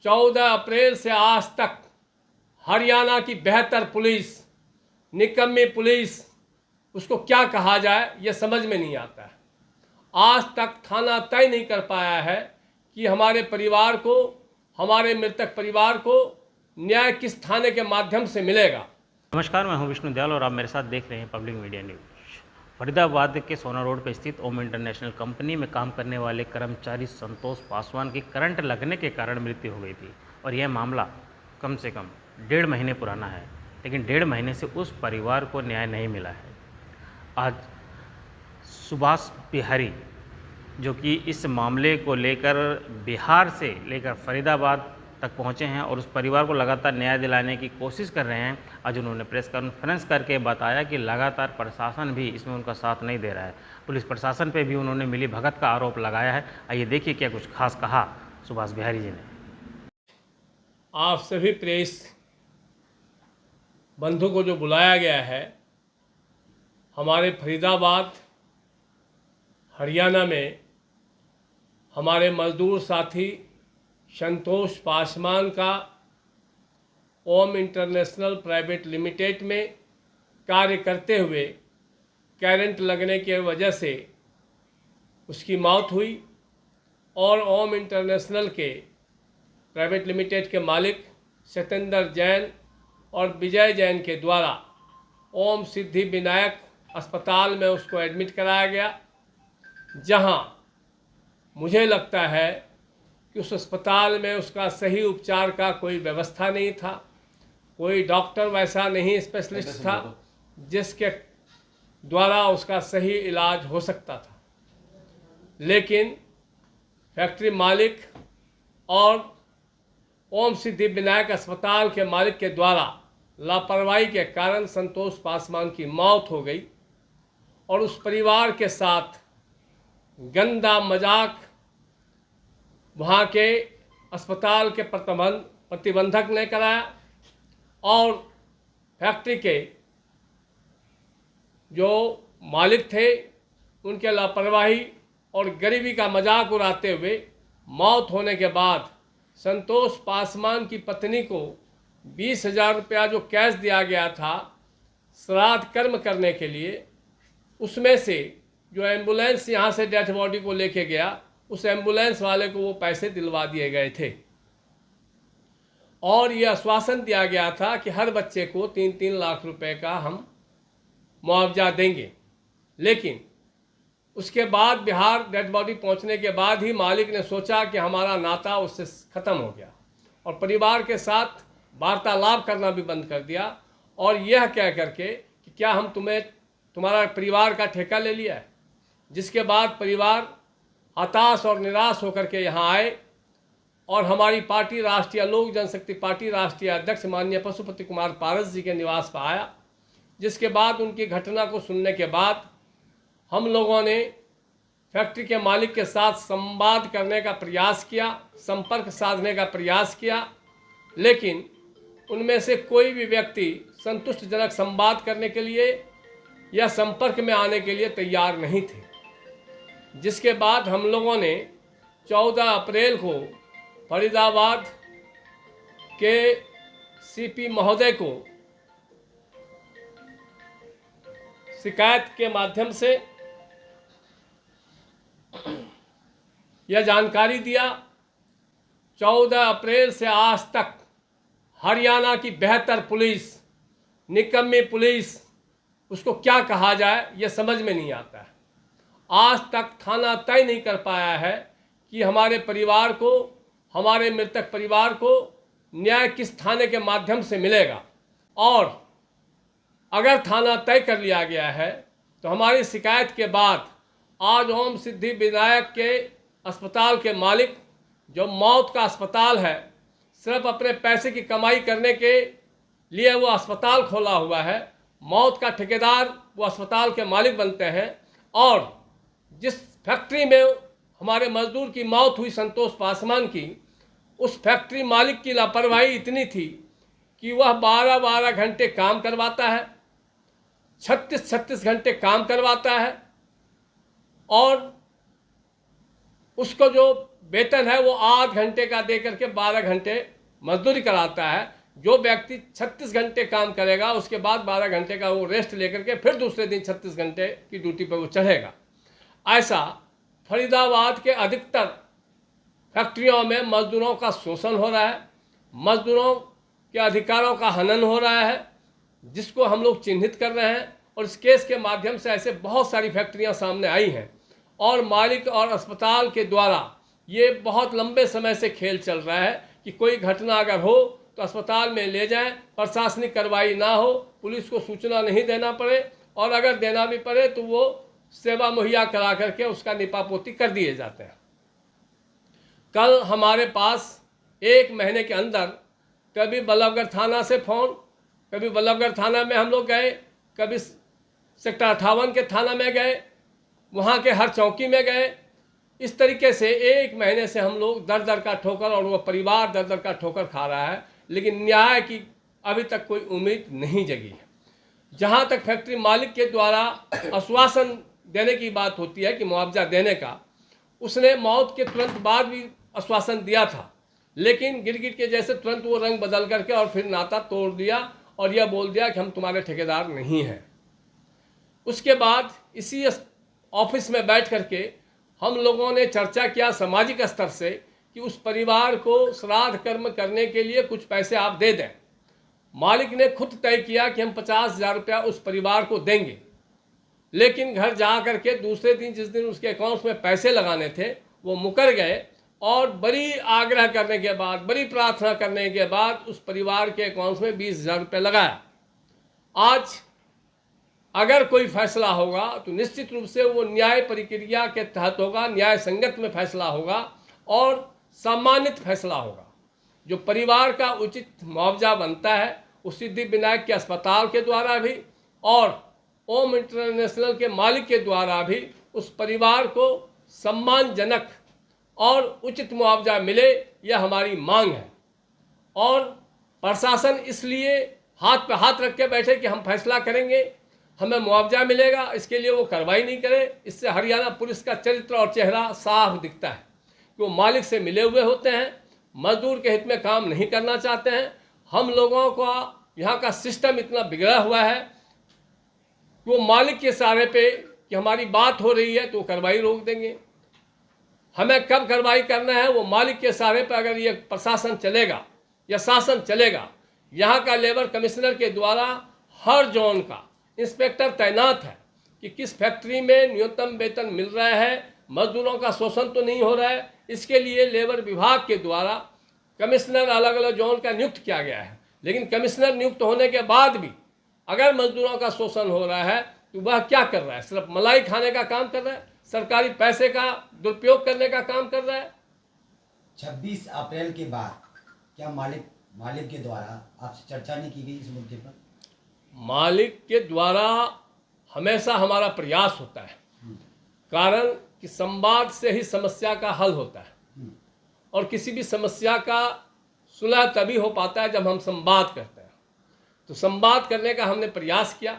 14 अप्रैल से आज तक हरियाणा की बेहतर पुलिस, निकम्मी पुलिस, उसको क्या कहा जाए ये समझ में नहीं आता है। आज तक थाना तय नहीं कर पाया है कि हमारे परिवार को, हमारे मृतक परिवार को न्याय किस थाने के माध्यम से मिलेगा। नमस्कार, मैं हूं विष्णु दयाल और आप मेरे साथ देख रहे हैं पब्लिक मीडिया न्यूज। फरीदाबाद के सोना रोड पर स्थित ओम इंटरनेशनल कंपनी में काम करने वाले कर्मचारी संतोष पासवान की करंट लगने के कारण मृत्यु हो गई थी और यह मामला कम से कम 1.5 महीने पुराना है, लेकिन 1.5 महीने से उस परिवार को न्याय नहीं मिला है। आज सुभाष बिहारी, जो कि इस मामले को लेकर बिहार से लेकर फरीदाबाद तक पहुंचे हैं और उस परिवार को लगातार न्याय दिलाने की कोशिश कर रहे हैं। आज उन्होंने प्रेस कॉन्फ्रेंस करके बताया कि लगातार प्रशासन भी इसमें उनका साथ नहीं दे रहा है। पुलिस प्रशासन पे भी उन्होंने मिली भगत का आरोप लगाया है। आइए देखिए क्या कुछ खास कहा सुभाष बिहारी जी ने। आप सभी प्रेस बंधु को जो बुलाया गया है, हमारे फरीदाबाद हरियाणा में हमारे मजदूर साथी संतोष पासवान का ओम इंटरनेशनल प्राइवेट लिमिटेड में कार्य करते हुए करंट लगने की वजह से उसकी मौत हुई और ओम इंटरनेशनल के प्राइवेट लिमिटेड के मालिक सत्येंद्र जैन और विजय जैन के द्वारा ओम सिद्धि विनायक अस्पताल में उसको एडमिट कराया गया, जहां मुझे लगता है कि उस अस्पताल में उसका सही उपचार का कोई व्यवस्था नहीं था। कोई डॉक्टर वैसा नहीं, स्पेशलिस्ट था जिसके द्वारा उसका सही इलाज हो सकता था। लेकिन फैक्ट्री मालिक और ओम सिद्धि विनायक अस्पताल के मालिक के द्वारा लापरवाही के कारण संतोष पासवान की मौत हो गई और उस परिवार के साथ गंदा मजाक वहाँ के अस्पताल के प्रतिबंधक ने कराया और फैक्ट्री के जो मालिक थे उनके लापरवाही और गरीबी का मजाक उड़ाते हुए मौत होने के बाद संतोष पासवान की पत्नी को 20,000 रुपया जो कैश दिया गया था श्राद्ध कर्म करने के लिए, उसमें से जो एम्बुलेंस यहाँ से डेथ बॉडी को लेके गया, उस एम्बुलेंस वाले को वो पैसे दिलवा दिए गए थे और ये आश्वासन दिया गया था कि हर बच्चे को 3-3 लाख रुपए का हम मुआवजा देंगे। लेकिन उसके बाद बिहार डेड बॉडी पहुंचने के बाद ही मालिक ने सोचा कि हमारा नाता उससे ख़त्म हो गया और परिवार के साथ वार्तालाप करना भी बंद कर दिया और यह कह करके कि क्या हम तुम्हारा परिवार का ठेका ले लिया है। जिसके बाद परिवार हताश और निराश होकर के यहाँ आए और हमारी पार्टी राष्ट्रीय लोक जनशक्ति पार्टी राष्ट्रीय अध्यक्ष माननीय पशुपति कुमार पारस जी के निवास पर आया। जिसके बाद उनकी घटना को सुनने के बाद हम लोगों ने फैक्ट्री के मालिक के साथ संवाद करने का प्रयास किया, संपर्क साधने का प्रयास किया, लेकिन उनमें से कोई भी व्यक्ति संतुष्टिजनक संवाद करने के लिए या संपर्क में आने के लिए तैयार नहीं थे। जिसके बाद हम लोगों ने 14 अप्रैल को फरीदाबाद के सीपी महोदय को शिकायत के माध्यम से यह जानकारी दिया। 14 अप्रैल से आज तक हरियाणा की बेहतर पुलिस, निकम्मी पुलिस, उसको क्या कहा जाए ये समझ में नहीं आता है। आज तक थाना तय नहीं कर पाया है कि हमारे परिवार को, हमारे मृतक परिवार को न्याय किस थाने के माध्यम से मिलेगा। और अगर थाना तय कर लिया गया है तो हमारी शिकायत के बाद आज ओम सिद्धि विनायक के अस्पताल के मालिक, जो मौत का अस्पताल है, सिर्फ अपने पैसे की कमाई करने के लिए वो अस्पताल खोला हुआ है। मौत का ठेकेदार वो अस्पताल के मालिक बनते हैं और जिस फैक्ट्री में हमारे मजदूर की मौत हुई संतोष पासवान की, उस फैक्ट्री मालिक की लापरवाही इतनी थी कि वह 12-12 घंटे काम करवाता है, 36-36 घंटे काम करवाता है और उसको जो वेतन है वो 8 घंटे का दे करके 12 घंटे मजदूरी कराता है। जो व्यक्ति 36 घंटे काम करेगा उसके बाद 12 घंटे का वो रेस्ट लेकर के फिर दूसरे दिन 36 घंटे की ड्यूटी पर वो चढ़ेगा। ऐसा फरीदाबाद के अधिकतर फैक्ट्रियों में मजदूरों का शोषण हो रहा है, मजदूरों के अधिकारों का हनन हो रहा है, जिसको हम लोग चिन्हित कर रहे हैं। और इस केस के माध्यम से ऐसे बहुत सारी फैक्ट्रियां सामने आई हैं और मालिक और अस्पताल के द्वारा ये बहुत लंबे समय से खेल चल रहा है कि कोई घटना अगर हो तो अस्पताल में ले जाएं, प्रशासनिक कार्रवाई ना हो, पुलिस को सूचना नहीं देना पड़े, और अगर देना भी पड़े तो वो सेवा मुहैया करा करके उसका निपापोती कर दिए जाते हैं। कल हमारे पास 1 महीने के अंदर कभी बल्लभगढ़ थाना से फ़ोन, कभी बल्लभगढ़ थाना में हम लोग गए, कभी सेक्टर 58 के थाना में गए, वहाँ के हर चौकी में गए। इस तरीके से 1 महीने से हम लोग दर दर का ठोकर, और वो परिवार दर दर का ठोकर खा रहा है, लेकिन न्याय की अभी तक कोई उम्मीद नहीं जगी है। जहाँ तक फैक्ट्री मालिक के द्वारा आश्वासन देने की बात होती है कि मुआवजा देने का, उसने मौत के तुरंत बाद भी आश्वासन दिया था, लेकिन गिरगिट के जैसे तुरंत वो रंग बदल करके और फिर नाता तोड़ दिया और यह बोल दिया कि हम तुम्हारे ठेकेदार नहीं हैं। उसके बाद इसी ऑफिस में बैठ करके हम लोगों ने चर्चा किया सामाजिक स्तर से कि उस परिवार को श्राद्ध कर्म करने के लिए कुछ पैसे आप दे दें। मालिक ने खुद तय किया कि हम 50,000 रुपया उस परिवार को देंगे, लेकिन घर जा करके दूसरे दिन, जिस दिन उसके अकाउंट्स में पैसे लगाने थे, वो मुकर गए और बड़ी आग्रह करने के बाद, बड़ी प्रार्थना करने के बाद उस परिवार के अकाउंट्स में 20,000 रुपये लगाया। आज अगर कोई फैसला होगा तो निश्चित रूप से वो न्याय प्रक्रिया के तहत होगा, न्याय संगत में फैसला होगा और सम्मानित फैसला होगा। जो परिवार का उचित मुआवजा बनता है उस सिद्धि विनायक के अस्पताल के द्वारा भी और ओम इंटरनेशनल के मालिक के द्वारा भी उस परिवार को सम्मानजनक और उचित मुआवजा मिले, यह हमारी मांग है। और प्रशासन इसलिए हाथ पे हाथ रख के बैठे कि हम फैसला करेंगे, हमें मुआवजा मिलेगा, इसके लिए वो कार्रवाई नहीं करे। इससे हरियाणा पुलिस का चरित्र और चेहरा साफ दिखता है कि वो मालिक से मिले हुए होते हैं, मजदूर के हित में काम नहीं करना चाहते हैं। हम लोगों का यहाँ का सिस्टम इतना बिगड़ा हुआ है कि वो मालिक के सहारे पे कि हमारी बात हो रही है तो कार्रवाई रोक देंगे। हमें कब कार्रवाई करना है वो मालिक के सहारे पे अगर ये प्रशासन चलेगा या शासन चलेगा। यहाँ का लेबर कमिश्नर के द्वारा हर जोन का इंस्पेक्टर तैनात है कि किस फैक्ट्री में न्यूनतम वेतन मिल रहा है, मजदूरों का शोषण तो नहीं हो रहा है। इसके लिए लेबर विभाग के द्वारा कमिश्नर अलग अलग जोन का नियुक्त किया गया है, लेकिन कमिश्नर नियुक्त होने के बाद भी अगर मजदूरों का शोषण हो रहा है तो वह क्या कर रहा है? सिर्फ मलाई खाने का काम कर रहा है, सरकारी पैसे का दुरुपयोग करने का काम कर रहा है। 26 अप्रैल के बाद क्या मालिक के द्वारा आपसे चर्चा नहीं की गई इस मुद्दे पर? मालिक के द्वारा हमेशा हमारा प्रयास होता है, कारण कि संवाद से ही समस्या का हल होता है और किसी भी समस्या का सुलह तभी हो पाता है जब हम संवाद करते हैं। तो संवाद करने का हमने प्रयास किया।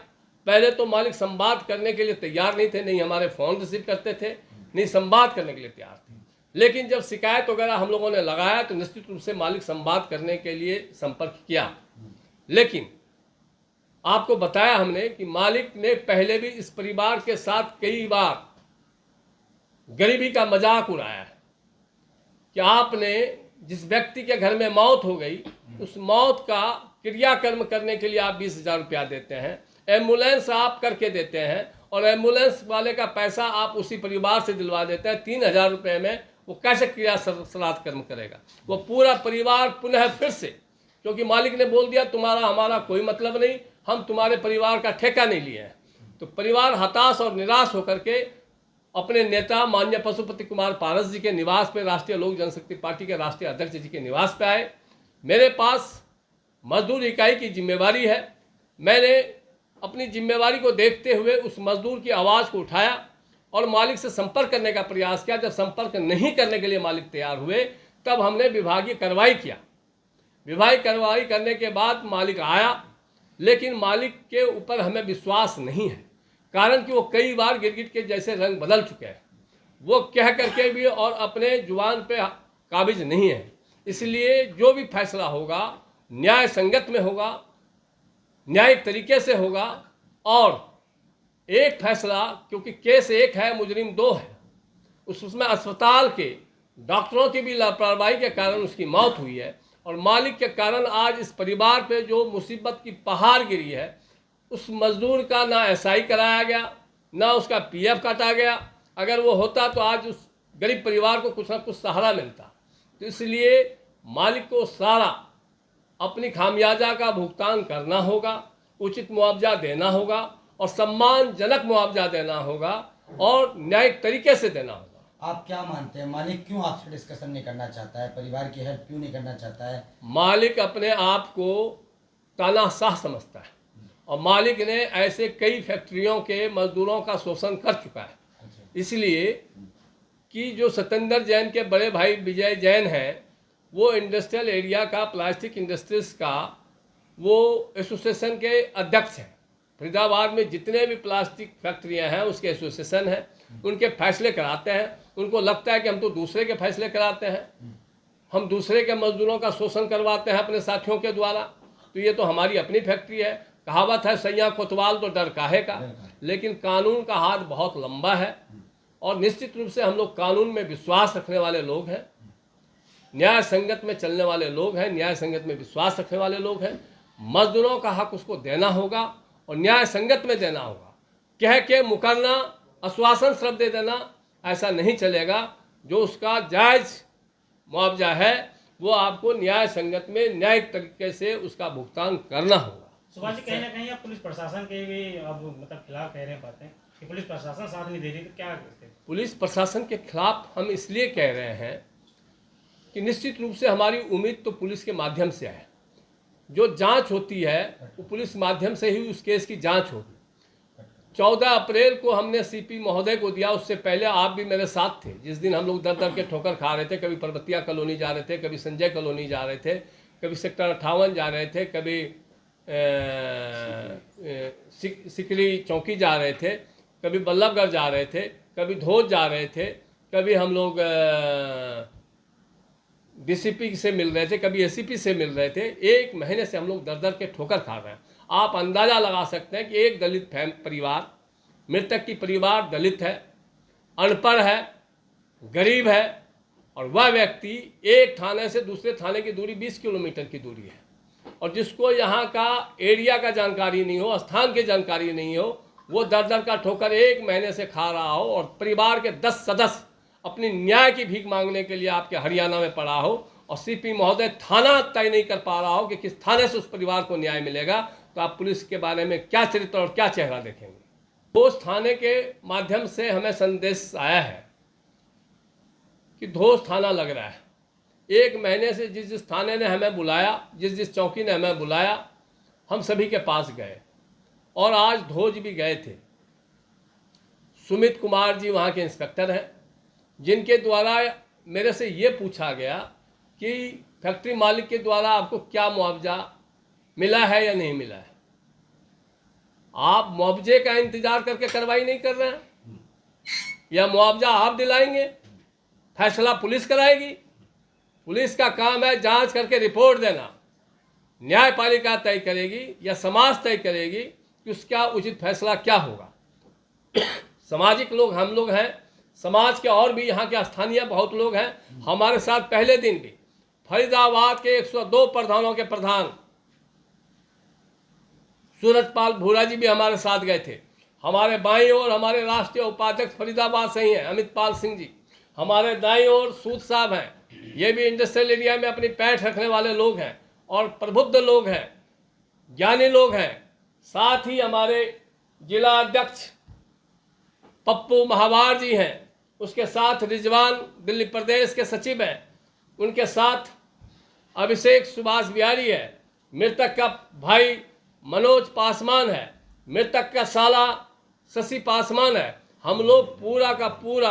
पहले तो मालिक संवाद करने के लिए तैयार नहीं थे, नहीं हमारे फ़ोन रिसीव करते थे, नहीं संवाद करने के लिए तैयार थे। लेकिन जब शिकायत वगैरह हम लोगों ने लगाया तो निश्चित रूप से मालिक संवाद करने के लिए संपर्क किया। लेकिन आपको बताया हमने कि मालिक ने पहले भी इस परिवार के साथ कई बार गरीबी का मजाक उड़ाया है कि आपने जिस व्यक्ति के घर में मौत हो गई उस मौत का क्रियाकर्म करने के लिए आप 20,000 रुपया देते हैं, एम्बुलेंस आप करके देते हैं और एम्बुलेंस वाले का पैसा आप उसी परिवार से दिलवा देते हैं। 3,000 रुपये में वो कैसे क्रिया श्राद्ध कर्म करेगा? वो पूरा परिवार पुनः फिर से, क्योंकि मालिक ने बोल दिया तुम्हारा हमारा कोई मतलब नहीं, हम तुम्हारे परिवार का ठेका नहीं लिए हैं। तो परिवार हताश और निराश होकर के अपने नेता माननीय पशुपति कुमार पारस जी के निवास पे, राष्ट्रीय लोक जनशक्ति पार्टी के राष्ट्रीय अध्यक्ष जी के निवास पे आए। मेरे पास मजदूर इकाई की जिम्मेवारी है। मैंने अपनी जिम्मेवारी को देखते हुए उस मजदूर की आवाज़ को उठाया और मालिक से संपर्क करने का प्रयास किया। जब संपर्क नहीं करने के लिए मालिक तैयार हुए तब हमने विभागीय कार्रवाई किया। विभागीय कार्रवाई करने के बाद मालिक आया, लेकिन मालिक के ऊपर हमें विश्वास नहीं है, कारण कि वो कई बार गिरगिट के जैसे रंग बदल चुके हैं। वो कह करके भी और अपने जुबान पे काबिज नहीं है। इसलिए जो भी फैसला होगा न्याय संगत में होगा, न्यायिक तरीके से होगा। और एक फैसला, क्योंकि केस एक है, मुजरिम दो है, उसमें अस्पताल के डॉक्टरों की भी लापरवाही के कारण उसकी मौत हुई है और मालिक के कारण आज इस परिवार पे जो मुसीबत की पहाड़ गिरी है, उस मजदूर का ना एसआई कराया गया, ना उसका पीएफ काटा गया। अगर वो होता तो आज उस गरीब परिवार को कुछ ना कुछ सहारा मिलता। तो इसलिए मालिक को सारा अपनी खामियाजा का भुगतान करना होगा, उचित मुआवजा देना होगा और सम्मानजनक मुआवजा देना होगा और न्यायिक तरीके से देना होगा। आप क्या मानते हैं, मालिक क्यों आपसे डिस्कशन नहीं करना चाहता है, परिवार की हेल्प क्यों नहीं करना चाहता है? मालिक अपने आप को तानाशाह समझता है और मालिक ने ऐसे कई फैक्ट्रियों के मजदूरों का शोषण कर चुका है। इसलिए कि जो सत्येंद्र जैन के बड़े भाई विजय जैन हैं, वो इंडस्ट्रियल एरिया का, प्लास्टिक इंडस्ट्रीज का वो एसोसिएशन के अध्यक्ष हैं। फरीदाबाद में जितने भी प्लास्टिक फैक्ट्रियां हैं उसके एसोसिएशन हैं, उनके फैसले कराते हैं। उनको लगता है कि हम तो दूसरे के फैसले कराते हैं, हम दूसरे के मजदूरों का शोषण करवाते हैं अपने साथियों के द्वारा, तो ये तो हमारी अपनी फैक्ट्री है। कहावत है, सैया कोतवाल तो डर काहे का। लेकिन कानून का हाथ बहुत लंबा है और निश्चित रूप से हम लोग कानून में विश्वास रखने वाले लोग हैं, न्याय संगत में चलने वाले लोग हैं, न्याय संगत में विश्वास रखने वाले लोग हैं। मजदूरों का हक उसको देना होगा और न्याय संगत में देना होगा। कह के मुकरना, आश्वासन शब्द दे देना, ऐसा नहीं चलेगा। जो उसका जायज़ मुआवजा है वो आपको न्याय संगत में न्यायिक तरीके से उसका भुगतान करना होगा। सुभाष जी, कहीं ना कहीं आप पुलिस प्रशासन के भी अब मतलब खिलाफ कह रहे हैं बातें कि पुलिस प्रशासन साथ नहीं दे रही, तो क्या करते हैं? पुलिस प्रशासन के खिलाफ हम इसलिए कह रहे हैं कि निश्चित रूप से हमारी उम्मीद तो पुलिस के माध्यम से है। जो जांच होती है वो पुलिस माध्यम से ही उस केस की जांच होगी। 14 अप्रैल को हमने सीपी महोदय को दिया, उससे पहले आप भी मेरे साथ थे जिस दिन हम लोग दर दर के ठोकर खा रहे थे। कभी पर्वतिया कॉलोनी जा रहे थे, कभी संजय कॉलोनी जा रहे थे, कभी सेक्टर 58 जा रहे थे, कभी सिकरी चौकी जा रहे थे, कभी बल्लभगढ़ जा रहे थे, कभी धोज जा रहे थे, कभी हम लोग डीसीपी से मिल रहे थे, कभी एसीपी से मिल रहे थे। 1 महीने से हम लोग दर दर के ठोकर खा रहे हैं। आप अंदाज़ा लगा सकते हैं कि एक दलित परिवार, मृतक की परिवार दलित है, अनपढ़ है, गरीब है और वह व्यक्ति एक थाने से दूसरे थाने की दूरी 20 किलोमीटर की दूरी है और जिसको यहाँ का एरिया का जानकारी नहीं हो, स्थान की जानकारी नहीं हो, वो दर दर का ठोकर 1 महीने से खा रहा हो और परिवार के 10 सदस्य अपनी न्याय की भीख मांगने के लिए आपके हरियाणा में पड़ा हो और सीपी महोदय थाना तय नहीं कर पा रहा हो कि किस थाने से उस परिवार को न्याय मिलेगा, तो आप पुलिस के बारे में क्या चरित्र और क्या चेहरा देखेंगे। उस थाने के माध्यम से हमें संदेश आया है कि धोस थाना लग रहा है। 1 महीने से जिस थाने ने हमें बुलाया, जिस चौकी ने हमें बुलाया, हम सभी के पास गए और आज धोज भी गए थे। सुमित कुमार जी वहाँ के इंस्पेक्टर हैं, जिनके द्वारा मेरे से ये पूछा गया कि फैक्ट्री मालिक के द्वारा आपको क्या मुआवजा मिला है या नहीं मिला है। आप मुआवजे का इंतजार करके कार्रवाई नहीं कर रहे हैं, या मुआवजा आप दिलाएंगे, फैसला पुलिस कराएगी। पुलिस का काम है जांच करके रिपोर्ट देना, न्यायपालिका तय करेगी या समाज तय करेगी कि उसका उचित फैसला क्या होगा। सामाजिक लोग हम लोग हैं, समाज के और भी यहाँ के स्थानीय बहुत लोग हैं। हमारे साथ पहले दिन भी फरीदाबाद के 102 प्रधानों के प्रधान सूरजपाल भूरा जी भी हमारे साथ गए थे। हमारे बाईं ओर हमारे राष्ट्रीय उपाध्यक्ष फरीदाबाद से ही हैं अमित पाल सिंह जी, हमारे दाईं ओर सूद साहब हैं, ये भी इंडस्ट्रियल एरिया में अपनी पैठ रखने वाले लोग हैं और प्रबुद्ध लोग हैं, ज्ञानी लोग हैं। साथ ही हमारे जिला अध्यक्ष पप्पू महावार जी हैं, उसके साथ रिजवान दिल्ली प्रदेश के सचिव हैं, उनके साथ अभिषेक सुभाष बिहारी है, मृतक का भाई मनोज पासवान है, मृतक का साला शशि पासवान है। हम लोग पूरा का पूरा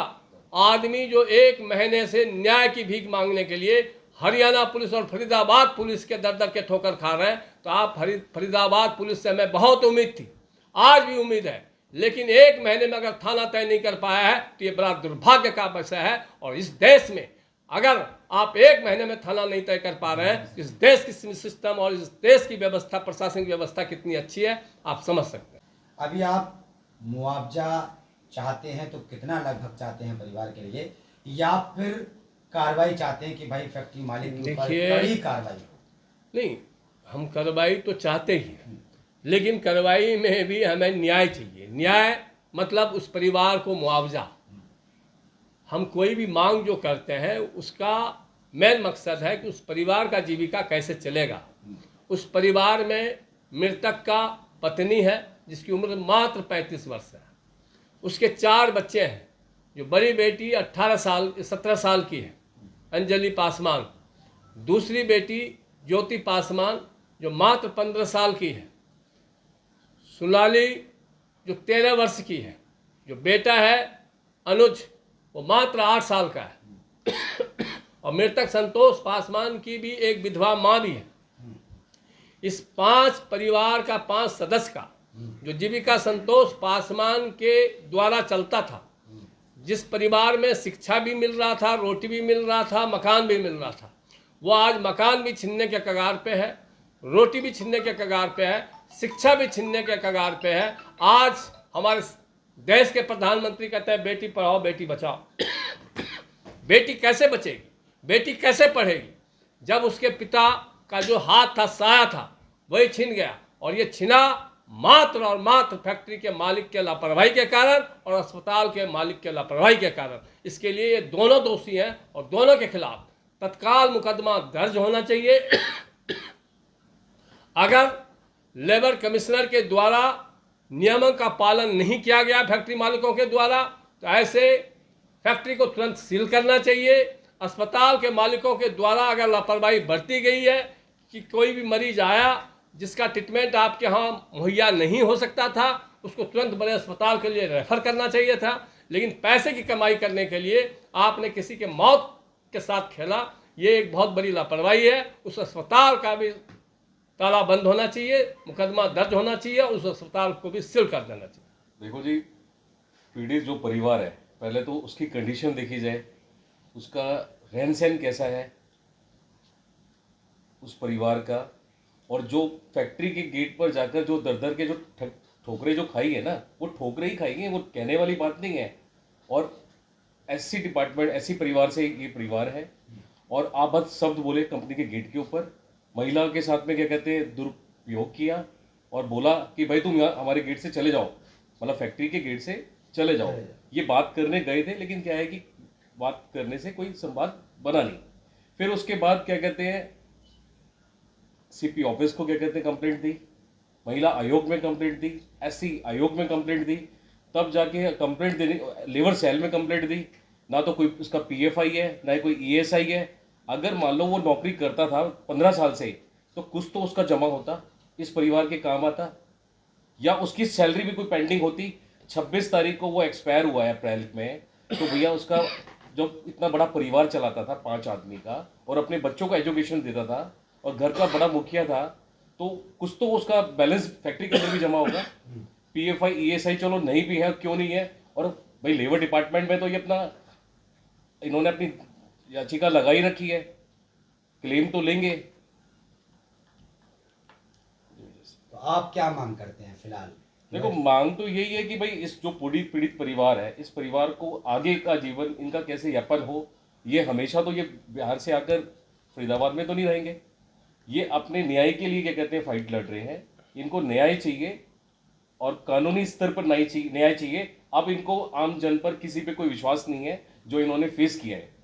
आदमी जो 1 महीने से न्याय की भीख मांगने के लिए हरियाणा पुलिस और फरीदाबाद पुलिस के दर दर के ठोकर खा रहे हैं। तो आप फरीदाबाद पुलिस से हमें बहुत उम्मीद थी, आज भी उम्मीद है लेकिन 1 महीने में अगर थाना तय नहीं कर पाया है तो ये बड़ा दुर्भाग्य का विषय है। और इस देश में अगर आप 1 महीने में थाना नहीं तय कर पा रहे हैं, इस देश की सिस्टम और इस देश की व्यवस्था, प्रशासनिक व्यवस्था कितनी अच्छी है आप समझ सकते हैं। अभी आप मुआवजा चाहते हैं तो कितना लगभग चाहते हैं परिवार के लिए, या फिर कार्रवाई चाहते हैं कि भाई फैक्ट्री मालिक के ऊपर कड़ी कार्रवाई हो? नहीं, हम कार्रवाई तो चाहते ही हैं, लेकिन कार्रवाई में भी हमें न्याय चाहिए। न्याय मतलब उस परिवार को मुआवजा। हम कोई भी मांग जो करते हैं उसका मेन मकसद है कि उस परिवार का जीविका कैसे चलेगा। उस परिवार में मृतक का पत्नी है जिसकी उम्र मात्र 35 वर्ष है, उसके 4 बच्चे हैं। जो बड़ी बेटी 17 साल की है, अंजलि पासवान। दूसरी बेटी ज्योति पासवान जो मात्र 15 साल की है। सुलाली जो 13 वर्ष की है। जो बेटा है अनुज वो मात्र 8 साल का है। और मृतक संतोष पासवान की भी एक विधवा माँ भी है। इस 5 परिवार का 5 सदस्य का जो जीविका संतोष पासवान के द्वारा चलता था, जिस परिवार में शिक्षा भी मिल रहा था, रोटी भी मिल रहा था, मकान भी मिल रहा था, वो आज मकान भी छीनने के कगार पे है, रोटी भी छीनने के कगार पे है, शिक्षा भी छीनने के कगार पे है। आज हमारे देश के प्रधानमंत्री कहते हैं बेटी पढ़ाओ बेटी बचाओ। बेटी कैसे बचेगी, बेटी कैसे पढ़ेगी जब उसके पिता का जो हाथ था, साया था, वही छिन गया। और ये छिना मात्र और मात्र फैक्ट्री के मालिक के लापरवाही के कारण और अस्पताल के मालिक के लापरवाही के कारण। इसके लिए ये दोनों दोषी हैं और दोनों के खिलाफ तत्काल मुकदमा दर्ज होना चाहिए। अगर लेबर कमिश्नर के द्वारा नियमों का पालन नहीं किया गया फैक्ट्री मालिकों के द्वारा, तो ऐसे फैक्ट्री को तुरंत सील करना चाहिए। अस्पताल के मालिकों के द्वारा अगर लापरवाही बरती गई है कि कोई भी मरीज आया जिसका ट्रीटमेंट आपके यहाँ मुहैया नहीं हो सकता था, उसको तुरंत बड़े अस्पताल के लिए रेफर करना चाहिए था। लेकिन पैसे की कमाई करने के लिए आपने किसी के मौत के साथ खेला, ये एक बहुत बड़ी लापरवाही है। उस अस्पताल का भी ताला बंद होना चाहिए, मुकदमा दर्ज होना चाहिए और उस अस्पताल को भी सील कर देना चाहिए। देखो जी, पीड़ित जो परिवार है, पहले तो उसकी कंडीशन देखी जाए, उसका रहन सहन कैसा है उस परिवार का। और जो फैक्ट्री के गेट पर जाकर जो दर दर के जो ठोकरें जो खाई है ना, वो ठोकरें ही खाई हैं, वो कहने वाली बात नहीं है। और एससी डिपार्टमेंट, एससी परिवार से ये परिवार है। और आबद शब्द बोले कंपनी के गेट के ऊपर, महिला के साथ में क्या कहते हैं दुरुपयोग किया और बोला कि भाई तुम यहाँ हमारे गेट से चले जाओ, मतलब फैक्ट्री के गेट से चले जाओ। ये बात करने गए थे, लेकिन क्या है कि बात करने से कोई संवाद बना नहीं। फिर उसके बाद क्या कहते हैं सीपी ऑफिस को क्या कहते हैं कंप्लेंट दी, महिला आयोग में कंप्लेंट दी, एससी आयोग में कंप्लेंट दी, तब जाके कंप्लेंट देने लेबर सेल में कंप्लेंट दी। ना तो कोई उसका पीएफआई है, ना ही कोई ईएसआई है। अगर मान लो वो नौकरी करता था 15 साल से, तो कुछ तो उसका जमा होता, इस परिवार के काम आता, या उसकी सैलरी भी कोई पेंडिंग होती। 26 तारीख को वो एक्सपायर हुआ है अप्रैल में, तो भैया उसका जो इतना बड़ा परिवार चलाता था 5 आदमी का और अपने बच्चों का एजुकेशन देता था और घर का बड़ा मुखिया था, तो कुछ तो उसका बैलेंस फैक्ट्री के अंदर भी जमा होगा। पीएफआई ईएसआई चलो नहीं भी है, क्यों नहीं है। और भाई लेबर डिपार्टमेंट में तो ये अपना इन्होंने अपनी याचिका लगाई रखी है, क्लेम तो लेंगे। तो आप क्या मांग करते हैं फिलहाल? देखो, मांग तो यही है कि भाई इस जो पीड़ित परिवार है, इस परिवार को आगे का जीवन इनका कैसे यापन हो। ये हमेशा तो ये बिहार से आकर फरीदाबाद में तो नहीं रहेंगे, ये अपने न्याय के लिए क्या कहते हैं फाइट लड़ रहे हैं। इनको न्याय चाहिए और कानूनी स्तर पर न्याय चाहिए। अब इनको आम जन पर किसी पे कोई विश्वास नहीं है जो इन्होंने फेस किया है।